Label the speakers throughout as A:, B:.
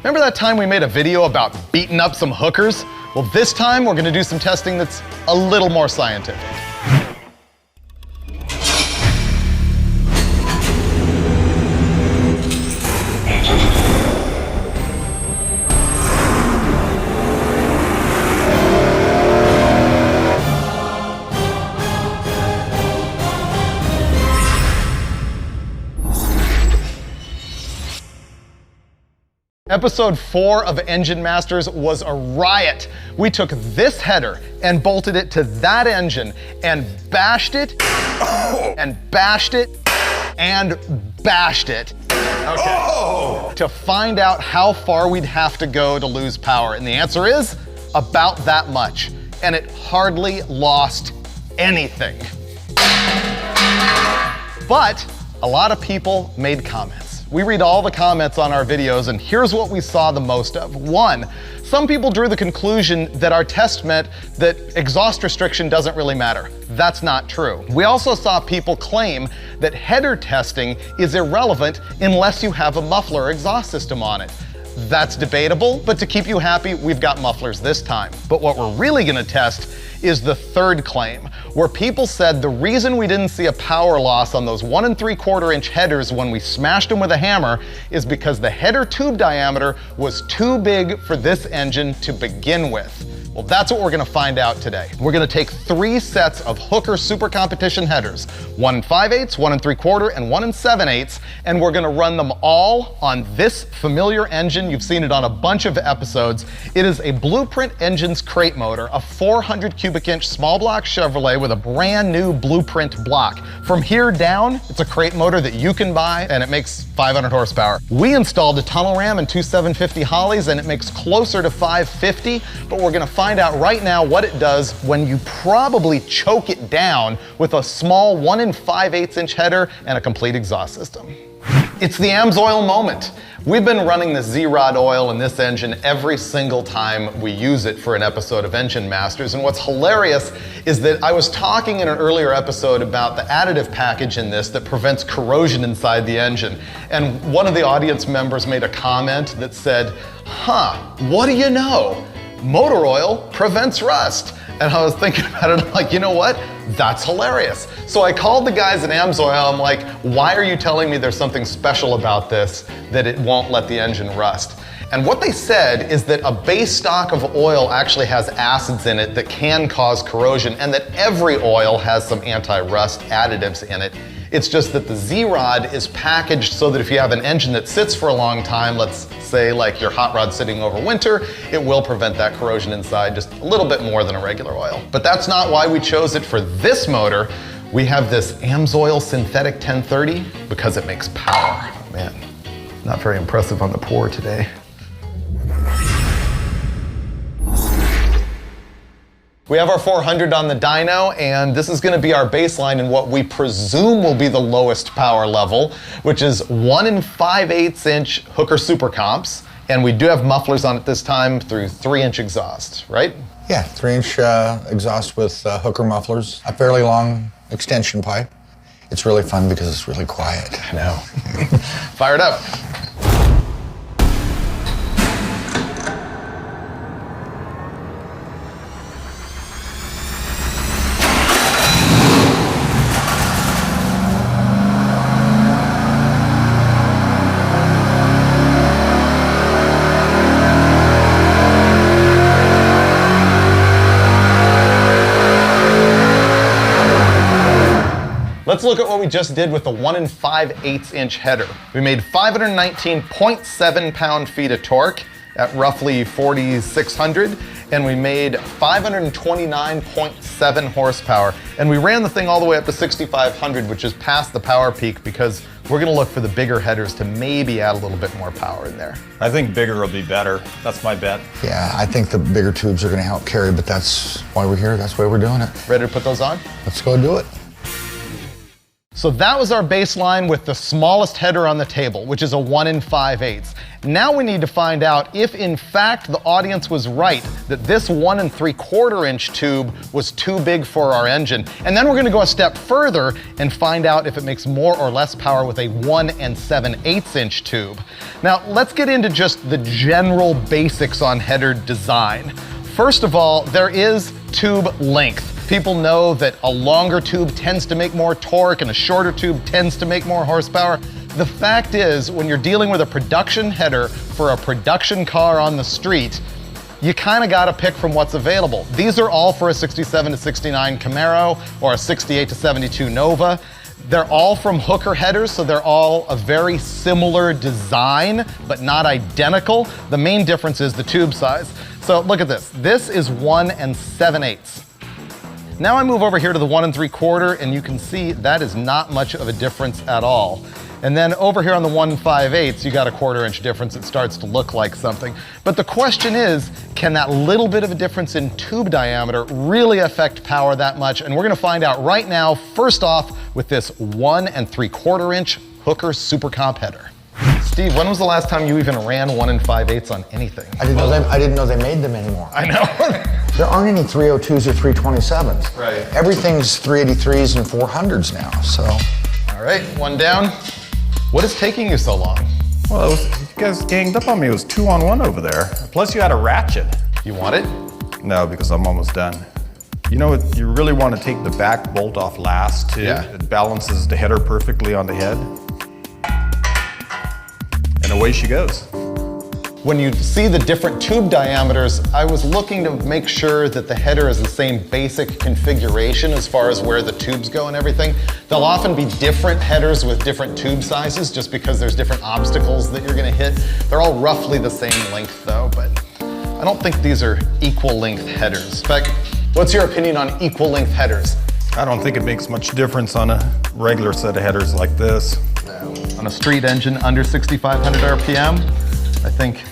A: Remember that time we made a video about beating up some hookers? Well, this time we're gonna do some testing that's a little more scientific. Episode 4 of Engine Masters was a riot. We took this header and bolted it to that engine and bashed it, and bashed it, and bashed it. Okay. To find out how far we'd have to go to lose power. And the answer is about that much. And it hardly lost anything. But a lot of people made comments. We read all the comments on our videos, and here's what we saw the most of. 1, some people drew the conclusion that our test meant that exhaust restriction doesn't really matter. That's not true. We also saw people claim that header testing is irrelevant unless you have a muffler or exhaust system on it. That's debatable, but to keep you happy, we've got mufflers this time. But what we're really gonna test is the third claim, where people said the reason we didn't see a power loss on those 1 3/4 inch headers when we smashed them with a hammer is because the header tube diameter was too big for this engine to begin with. Well, that's what we're gonna find out today. We're gonna take 3 sets of Hooker Super Competition headers, 1 5/8, 1 3/4, and 1 7/8, and we're gonna run them all on this familiar engine. You've seen it on a bunch of episodes. It is a Blueprint Engines crate motor, a 400 cubic inch small block Chevrolet with a brand new Blueprint block. From here down, it's a crate motor that you can buy, and it makes 500 horsepower. We installed a tunnel ram and 2 750 Hollies, and it makes closer to 550, but we're gonna find out right now what it does when you probably choke it down with a small 1 5/8 inch header and a complete exhaust system. It's the AMSOIL moment. We've been running the Z-Rod oil in this engine every single time we use it for an episode of Engine Masters, and what's hilarious is that I was talking in an earlier episode about the additive package in this that prevents corrosion inside the engine, and one of the audience members made a comment that said, what do you know? Motor oil prevents rust. And I was thinking about it, I'm like, you know what? That's hilarious. So I called the guys at AMSOIL, I'm like, why are you telling me there's something special about this that it won't let the engine rust? And what they said is that a base stock of oil actually has acids in it that can cause corrosion, and that every oil has some anti-rust additives in it. It's just that the Z-Rod is packaged so that if you have an engine that sits for a long time, let's say like your hot rod sitting over winter, it will prevent that corrosion inside just a little bit more than a regular oil. But that's not why we chose it for this motor. We have this AMSOIL Synthetic 1030 because it makes power. Oh, man, not very impressive on the pour today. We have our 400 on the dyno, and this is gonna be our baseline in what we presume will be the lowest power level, which is 1 5/8 inch Hooker Super Comps. And we do have mufflers on it this time through 3-inch exhaust, right?
B: Yeah, 3-inch exhaust with Hooker mufflers, a fairly long extension pipe. It's really fun because it's really quiet.
A: I know. Fire it up. Let's look at what we just did with the 1 5/8 inch header. We made 519.7 pound-feet of torque at roughly 4,600, and we made 529.7 horsepower. And we ran the thing all the way up to 6,500, which is past the power peak, because we're gonna look for the bigger headers to maybe add a little bit more power in there.
C: I think bigger will be better. That's my bet.
B: Yeah, I think the bigger tubes are gonna help carry, but that's why we're here. That's why we're doing it.
A: Ready to put those on?
B: Let's go do it.
A: So that was our baseline with the smallest header on the table, which is a 1 5/8. Now we need to find out if in fact the audience was right, that this 1 3/4 inch tube was too big for our engine. And then we're gonna go a step further and find out if it makes more or less power with a 1 7/8 inch tube. Now let's get into just the general basics on header design. First of all, there is tube length. People know that a longer tube tends to make more torque and a shorter tube tends to make more horsepower. The fact is, when you're dealing with a production header for a production car on the street, you kind of got to pick from what's available. These are all for a 67 to 69 Camaro or a 68 to 72 Nova. They're all from Hooker headers, so they're all a very similar design, but not identical. The main difference is the tube size. So look at this. This is 1 7/8. Now I move over here to the 1 3/4, and you can see that is not much of a difference at all. And then over here on the 1 5/8, you got a 1/4 inch difference. It starts to look like something. But the question is, can that little bit of a difference in tube diameter really affect power that much? And we're gonna find out right now, first off, with this 1 3/4 inch Hooker Super Comp header. Steve, when was the last time you even ran 1 5/8 on anything?
B: I didn't know they made them anymore.
A: I know.
B: There aren't any 302s or 327s.
A: Right.
B: Everything's 383s and 400s now, so.
A: All right, one down. What is taking you so long?
C: Well, you guys ganged up on me. It was 2 on 1 over there. Plus you had a ratchet.
A: You want it?
C: No, because I'm almost done. You know what? You really want to take the back bolt off last too.
A: Yeah.
C: It balances the header perfectly on the head. And away she goes.
A: When you see the different tube diameters, I was looking to make sure that the header is the same basic configuration as far as where the tubes go and everything. There'll often be different headers with different tube sizes just because there's different obstacles that you're gonna hit. They're all roughly the same length though, but I don't think these are equal length headers. In fact, what's your opinion on equal length headers?
C: I don't think it makes much difference on a regular set of headers like this.
A: On a street engine under 6,500 RPM, I think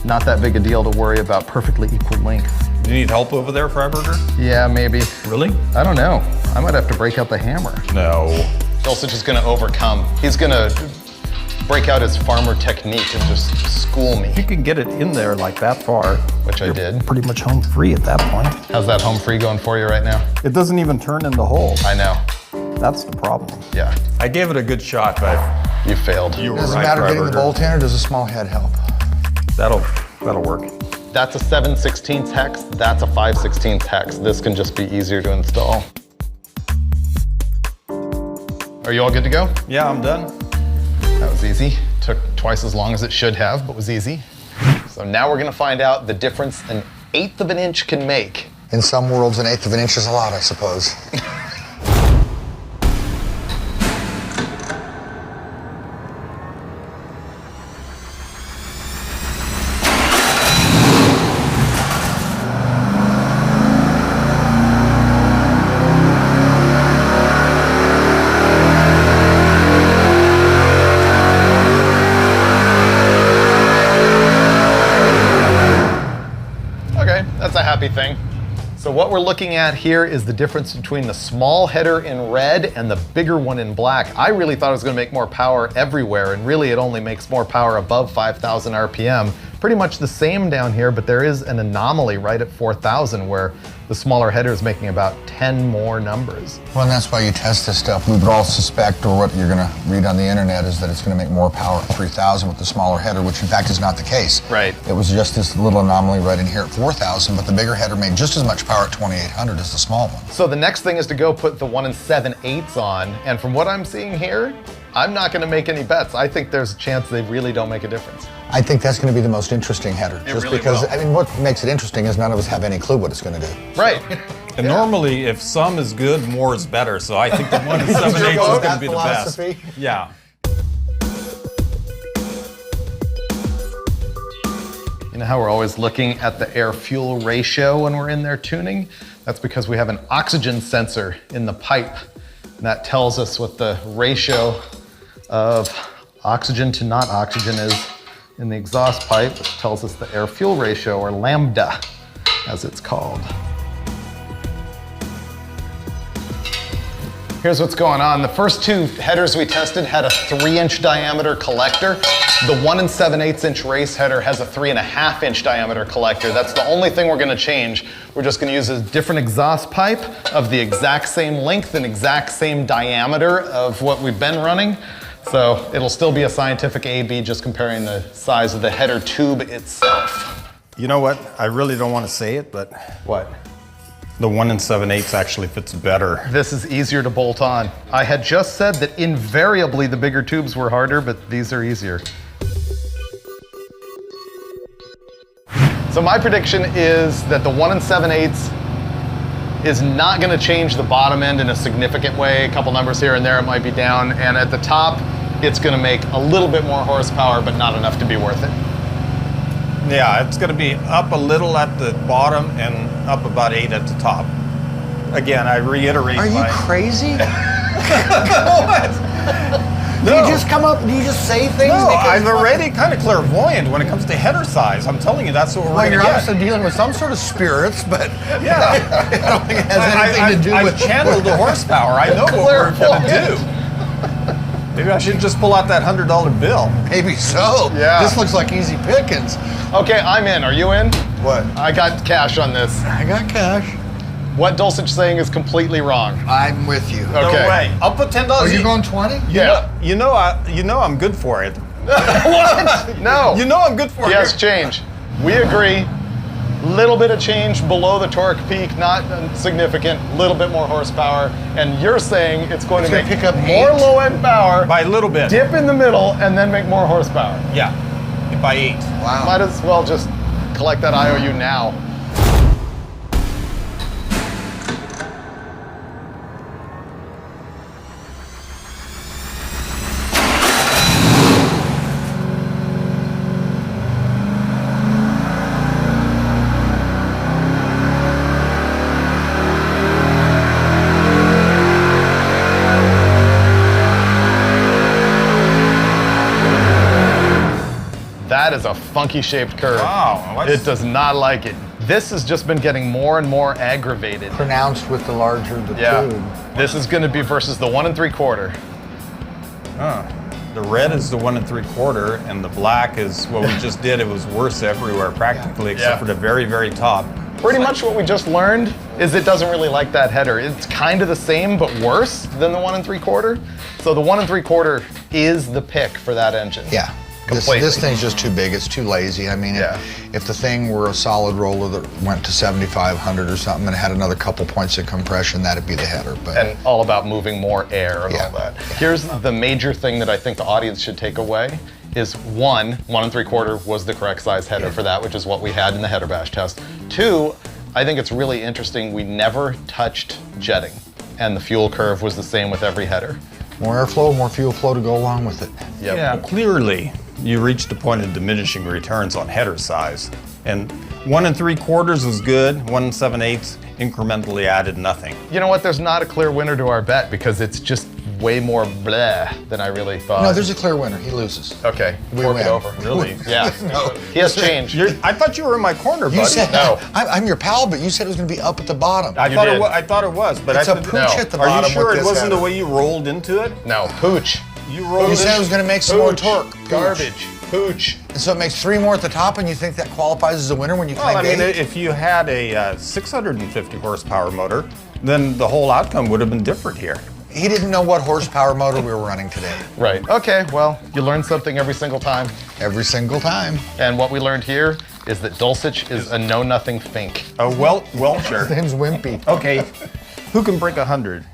A: not that big a deal to worry about perfectly equal length.
C: Do you need help over there, Freiberger?
A: Yeah, maybe.
C: Really?
A: I don't know. I might have to break out the hammer.
C: No.
A: Dulcich is gonna overcome. He's gonna break out his farmer technique and just school me,
C: You can get it in there like that far.
A: which I did.
C: Pretty much home free at that point.
A: How's that home free going for you right now?
C: It doesn't even turn in the hole.
A: I know.
C: That's the problem.
A: Yeah,
C: I gave it a good shot, but
A: you failed.
C: you were
B: Does it
C: right,
B: matter getting the
C: Freiberger.
B: bolt in, or does a small head help?
C: That'll work.
A: That's a 7/16 hex, that's a 5/16 hex. This can just be easier to install. Are you all good to go?
C: Yeah, I'm done.
A: That was easy. Took twice as long as it should have, but was easy. So now we're gonna find out the difference an 1/8 of an inch can make.
B: In some worlds, 1/8 of an inch is a lot, I suppose.
A: That's a happy thing. So what we're looking at here is the difference between the small header in red and the bigger one in black. I really thought it was going to make more power everywhere, and really it only makes more power above 5,000 RPM. Pretty much the same down here, but there is an anomaly right at 4,000 where the smaller header is making about 10 more numbers.
B: Well, and that's why you test this stuff. We would all suspect, or what you're going to read on the internet, is that it's going to make more power at 3,000 with the smaller header, which in fact is not the case.
A: Right.
B: It was just this little anomaly right in here at 4,000, but the bigger header made just as much power at 2,800 as the small one.
A: So the next thing is to go put the 1 7/8 on, and from what I'm seeing here, I'm not going to make any bets. I think there's a chance they really don't make a difference.
B: I think that's going to be the most interesting header.
A: It
B: just
A: really
B: because,
A: will.
B: I mean, what makes it interesting is none of us have any clue what it's going to do.
A: Right.
C: And normally, if some is good, more is better. So I think the 1 7/8 is going to be the best.
B: Philosophy?
C: Yeah.
A: You know how we're always looking at the air-fuel ratio when we're in there tuning? That's because we have an oxygen sensor in the pipe. And that tells us what the ratio of oxygen to not oxygen is in the exhaust pipe. It tells us the air-fuel ratio, or lambda, as it's called. Here's what's going on. The first two headers we tested had a 3-inch diameter collector. The 1 7/8 race header has a 3.5-inch diameter collector. That's the only thing we're gonna change. We're just gonna use a different exhaust pipe of the exact same length and exact same diameter of what we've been running. So it'll still be a scientific A/B, just comparing the size of the header tube itself.
C: You know what? I really don't want to say it, but
A: What?
C: the 1 7/8 actually fits better.
A: This is easier to bolt on. I had just said that invariably the bigger tubes were harder, but these are easier. So my prediction is that the 1 7/8 is not gonna change the bottom end in a significant way. A couple numbers here and there, it might be down. And at the top, it's gonna make a little bit more horsepower, but not enough to be worth it.
C: Yeah, it's going to be up a little at the bottom and up about 8 at the top. Again, I reiterate.
B: Are you
C: my-
B: crazy?
C: What?
B: Do you just come up, do you just say things?
C: No,
B: because
C: I'm already kind of clairvoyant when it comes to header size. I'm telling you, that's what we're
B: Well,
C: going to
B: you're
C: get.
B: obviously dealing with some sort of spirits, but
C: Yeah.
B: I don't think it has anything to do
C: I've
B: with
C: channeled the horsepower. I know what we're going to do. Maybe I should just pull out that $100 bill.
B: Maybe so.
A: Yeah.
B: This looks like easy pickings.
A: Okay, I'm in. Are you in?
B: What?
A: I got cash on this.
B: I got cash.
A: What Dulcich saying is completely wrong.
B: I'm with you.
C: No
A: Okay.
C: way. I'll put $10.
B: Are you going 20?
A: Yeah.
C: You know I'm good for it.
A: What? No.
C: You know I'm good for
A: Yes,
C: it.
A: change. We agree. Little bit of change below the torque peak, not significant. Little bit more horsepower, and you're saying it's going to
B: gonna
A: make
B: pick up
A: more
B: 8?
A: low-end power,
C: By a little bit.
A: dip in the middle, and then make more horsepower.
C: Yeah. By 8.
B: Wow.
A: Might as well just collect that IOU now. That is a funky shaped curve.
C: Wow.
A: It does not like it. This has just been getting more and more aggravated.
B: Pronounced with the larger the
A: Yeah.
B: tube.
A: This is going to be versus the 1 3/4.
C: The red is the 1 3/4, and the black is what we just did. It was worse everywhere, practically, except
A: Yeah.
C: for the very, very top.
A: Pretty much what we just learned is it doesn't really like that header. It's kind of the same, but worse than the 1 3/4. So the 1 3/4 is the pick for that engine.
B: Yeah.
A: Completely.
B: This thing's just too big. It's too lazy. I mean,
A: Yeah.
B: if the thing were a solid roller that went to 7,500 or something and had another couple points of compression, that'd be the header. But
A: And all about moving more air and
B: Yeah.
A: all that. Here's the major thing that I think the audience should take away is 1 3/4 was the correct size header for that, which is what we had in the header bash test. 2, I think it's really interesting we never touched jetting, and the fuel curve was the same with every header.
B: more airflow, more fuel flow to go along with it.
A: Yep.
C: Yeah, clearly, you reached a point of diminishing returns on header size. And 1 3/4 is good, 1 7/8 incrementally added nothing.
A: You know what? There's not a clear winner to our bet because it's just way more bleh than I really thought.
B: No, there's a clear winner. He loses.
A: Okay,
B: We
A: fork
B: win.
A: it over.
C: Really?
A: Yeah.
B: No.
A: He has changed.
C: I thought you were in my corner, buddy.
B: You said
A: No.
B: I'm your pal, but you said it was going to be up at the bottom.
C: I
A: You
C: thought
A: did.
C: I thought it was, but
B: It's
C: I
B: a
C: said,
B: pooch
A: No.
B: at the
C: Are
B: bottom.
C: you sure
B: with
C: it
B: this
C: wasn't the
B: header.
C: way you rolled into it?
A: No, pooch.
C: You rolled
B: You said it
C: in-
B: was going to make some more
A: Pooch.
B: torque. Pooch.
A: Garbage. Pooch.
B: And so it makes 3 more at the top, and you think that qualifies as a winner when you
C: Well,
B: claim
C: I mean,
B: 8?
C: if you had a 650 horsepower motor, then the whole outcome would have been different here.
B: He didn't know what horsepower motor we were running today.
A: Right. Okay, well, you learn something every single time.
B: Every single time.
A: And what we learned here is that Dulcich is a know-nothing fink.
C: A Welcher.
B: His name's Wimpy.
C: Okay, who can break 100?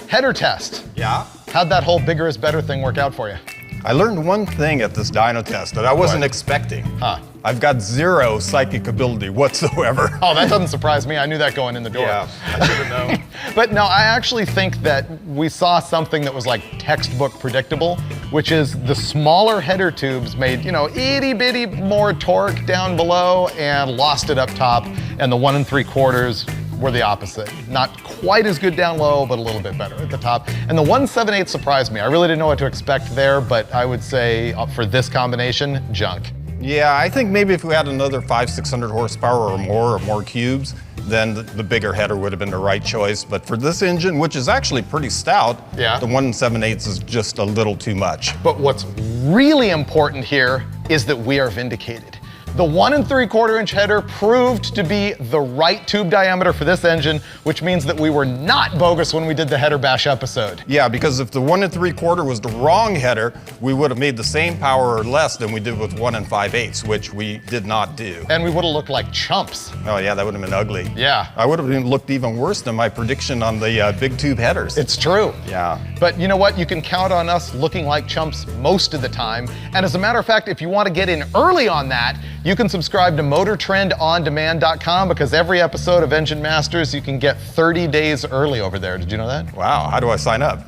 A: Header test.
C: Yeah.
A: How'd that whole bigger is better thing work out for you?
C: I learned one thing at this dyno test that I wasn't
A: What?
C: expecting.
A: Huh.
C: I've got 0 psychic ability whatsoever.
A: Oh, that doesn't surprise me. I knew that going in the door.
C: Yeah, I should have known.
A: But no, I actually think that we saw something that was like textbook predictable, which is the smaller header tubes made, itty bitty more torque down below and lost it up top, and the 1 3/4 were the opposite. Not quite as good down low, but a little bit better at the top. And the 1 7/8 surprised me. I really didn't know what to expect there, but I would say for this combination, junk.
C: Yeah, I think maybe if we had another 500-600 horsepower or more cubes, then the bigger header would have been the right choice. But for this engine, which is actually pretty stout,
A: Yeah.
C: the 1 7/8 is just a little too much.
A: But what's really important here is that we are vindicated. The 1 3/4 inch header proved to be the right tube diameter for this engine, which means that we were not bogus when we did the header bash episode.
C: Yeah, because if the 1 3/4 was the wrong header, we would have made the same power or less than we did with 1 5/8, which we did not do.
A: And we would have looked like chumps.
C: Oh yeah, that would have been ugly.
A: Yeah.
C: I would have looked even worse than my prediction on the big tube headers.
A: It's true.
C: Yeah.
A: But you know what? You can count on us looking like chumps most of the time. And as a matter of fact, if you want to get in early on that, you can subscribe to MotorTrendOnDemand.com, because every episode of Engine Masters you can get 30 days early over there. Did you know that?
C: Wow, how do I sign up?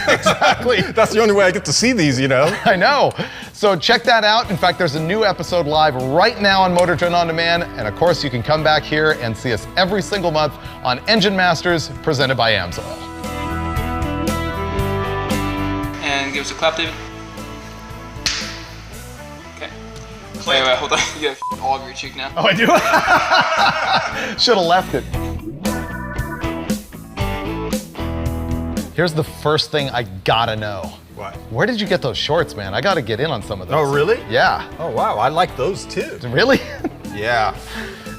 A: Exactly.
C: That's the only way I get to see these, you know?
A: I know. So check that out. In fact, there's a new episode live right now on Motor Trend On Demand. And of course, you can come back here and see us every single month on Engine Masters, presented by AMSOIL.
D: And give us a clap, David. Okay. Wait, hold on. You got all over your cheek now.
A: Oh, I do? Should have left it. Here's the first thing I gotta know.
C: What?
A: Where did you get those shorts, man? I gotta get in on some of those.
C: Oh, really?
A: Yeah.
C: Oh, wow, I like those too.
A: Really?
C: Yeah.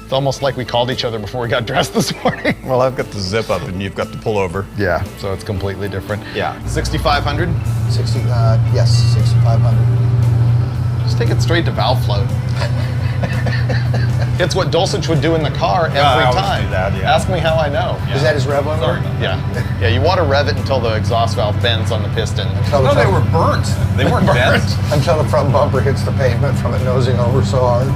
A: It's almost like we called each other before we got dressed this morning.
C: Well, I've got the zip up and you've got the pullover.
A: Yeah, so it's completely different.
C: Yeah.
A: 6,500?
B: 60, yes, 6,500.
A: Just take it straight to valve float. It's what Dulcich would do in the car every
C: I always
A: time.
C: do that, yeah.
A: Ask me how I know.
B: Is that his rev limiter?
C: Sorry about
A: Yeah. Yeah, you want to rev it until the exhaust valve bends on the piston.
B: Until the
C: No, they
B: front-
C: were burnt. They weren't bent.
B: Until the front bumper hits the pavement from it nosing over so hard.